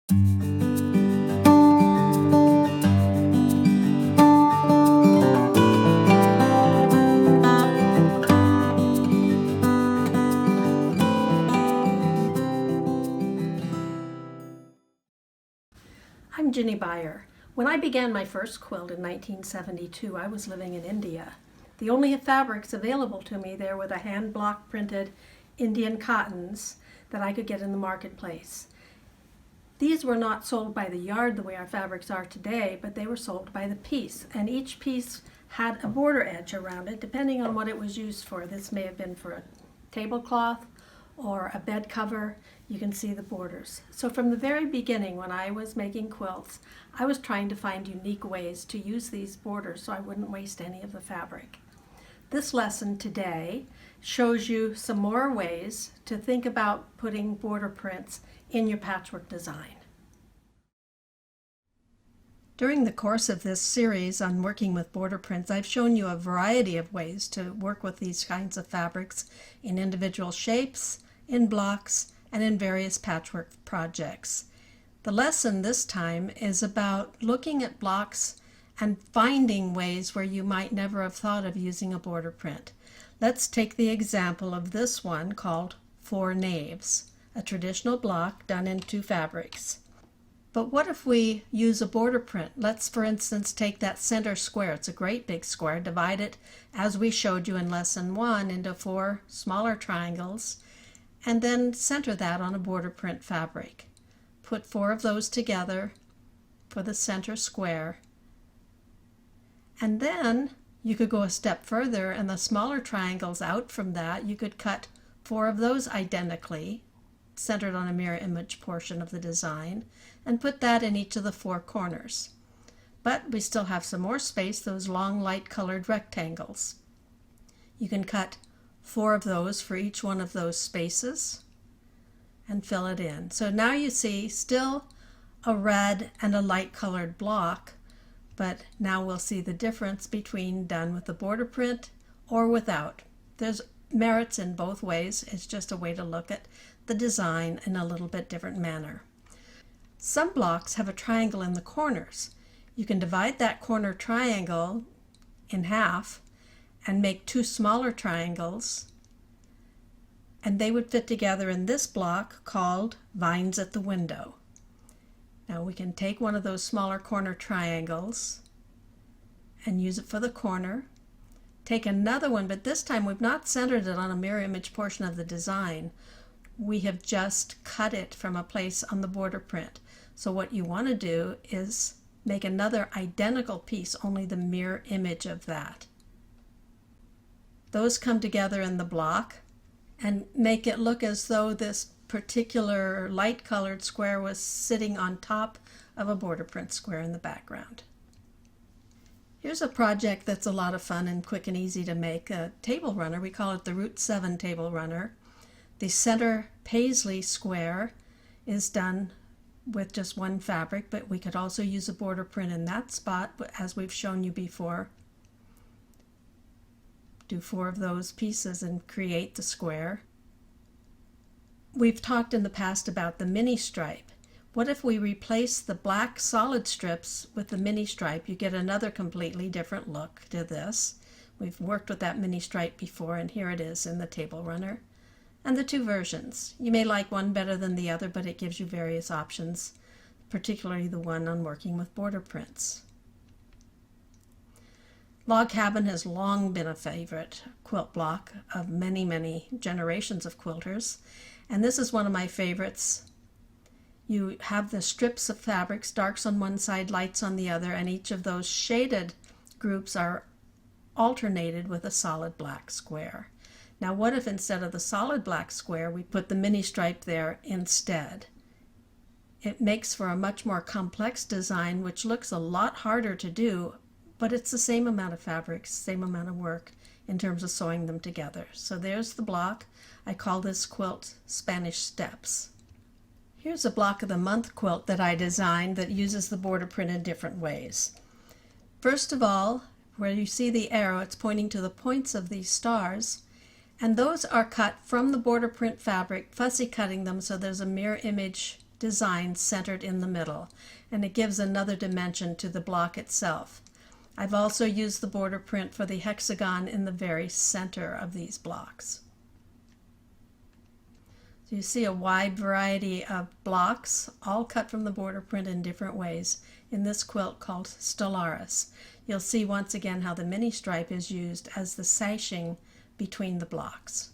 I'm Jinny Beyer. When I began my first quilt in 1972, I was living in India. The only fabrics available to me there were the hand block printed Indian cottons that I could get in the marketplace. These were not sold by the yard the way our fabrics are today, but they were sold by the piece, and each piece had a border edge around it depending on what it was used for. This may have been for a tablecloth or a bed cover. You can see the borders. So from the very beginning, when I was making quilts, I was trying to find unique ways to use these borders so I wouldn't waste any of the fabric. This lesson today shows you some more ways to think about putting border prints in your patchwork design. During the course of this series on working with border prints, I've shown you a variety of ways to work with these kinds of fabrics in individual shapes, in blocks, and in various patchwork projects. The lesson this time is about looking at blocks and finding ways where you might never have thought of using a border print. Let's take the example of this one called Four Knaves, a traditional block done in two fabrics. But what if we use a border print? Let's, for instance, take that center square. It's a great big square. Divide it, as we showed you in lesson 1, into 4 smaller triangles, and then center that on a border print fabric. Put 4 of those together for the center square. And then you could go a step further, and the smaller triangles out from that, you could cut 4 of those identically, centered on a mirror image portion of the design, and put that in each of the 4 corners. But we still have some more space, those long light colored rectangles. You can cut 4 of those for each one of those spaces and fill it in. So now you see still a red and a light colored block, but now we'll see the difference between done with the border print or without. There's merits in both ways. It's just a way to look at the design in a little bit different manner. Some blocks have a triangle in the corners. You can divide that corner triangle in half and make 2 smaller triangles, and they would fit together in this block called Vines at the Window. Now we can take one of those smaller corner triangles and use it for the corner. Take another one, but this time we've not centered it on a mirror image portion of the design. We have just cut it from a place on the border print. So what you want to do is make another identical piece, only the mirror image of that. Those come together in the block and make it look as though this particular light colored square was sitting on top of a border print square in the background. Here's a project that's a lot of fun and quick and easy to make. A table runner. We call it the Route 7 table runner. The center paisley square is done with just one fabric, but we could also use a border print in that spot, as we've shown you before. Do 4 of those pieces and create the square. We've talked in the past about the mini stripe. What if we replace the black solid strips with the mini stripe? You get another completely different look to this. We've worked with that mini stripe before, and here it is in the table runner. And the 2 versions. You may like one better than the other, but it gives you various options, particularly the one on working with border prints. Log Cabin has long been a favorite quilt block of many, many generations of quilters, and this is one of my favorites. You have the strips of fabrics, darks on one side, lights on the other, and each of those shaded groups are alternated with a solid black square. Now what if instead of the solid black square we put the mini stripe there instead? It makes for a much more complex design, which looks a lot harder to do, but it's the same amount of fabrics, same amount of work in terms of sewing them together. So there's the block. I call this quilt Spanish Steps. Here's a block of the month quilt that I designed that uses the border print in different ways. First of all, where you see the arrow, it's pointing to the points of these stars, and those are cut from the border print fabric, fussy cutting them so there's a mirror image design centered in the middle, and it gives another dimension to the block itself. I've also used the border print for the hexagon in the very center of these blocks. So you see a wide variety of blocks, all cut from the border print in different ways, in this quilt called Stellaris. You'll see once again how the mini stripe is used as the sashing between the blocks.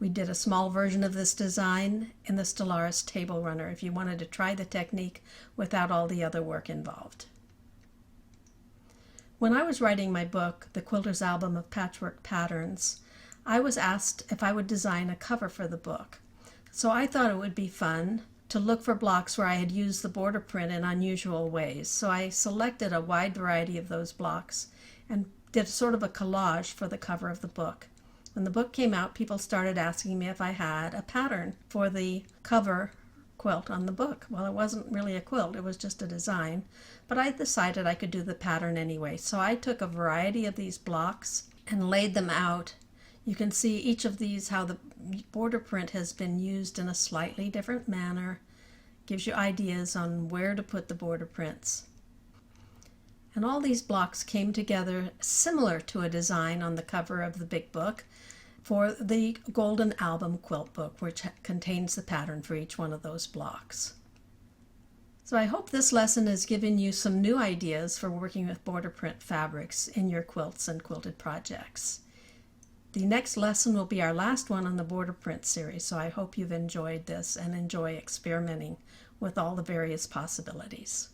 We did a small version of this design in the Stellaris table runner if you wanted to try the technique without all the other work involved. When I was writing my book, The Quilter's Album of Patchwork Patterns, I was asked if I would design a cover for the book. So I thought it would be fun to look for blocks where I had used the border print in unusual ways. So I selected a wide variety of those blocks and did sort of a collage for the cover of the book. When the book came out, people started asking me if I had a pattern for the cover quilt on the book. Well, it wasn't really a quilt, it was just a design, but I decided I could do the pattern anyway. So I took a variety of these blocks and laid them out. You can see each of these, how the border print has been used in a slightly different manner. Gives you ideas on where to put the border prints. And all these blocks came together similar to a design on the cover of the big book for the Golden Album quilt book, which contains the pattern for each one of those blocks. So I hope this lesson has given you some new ideas for working with border print fabrics in your quilts and quilted projects. The next lesson will be our last one on the border print series, so I hope you've enjoyed this and enjoy experimenting with all the various possibilities.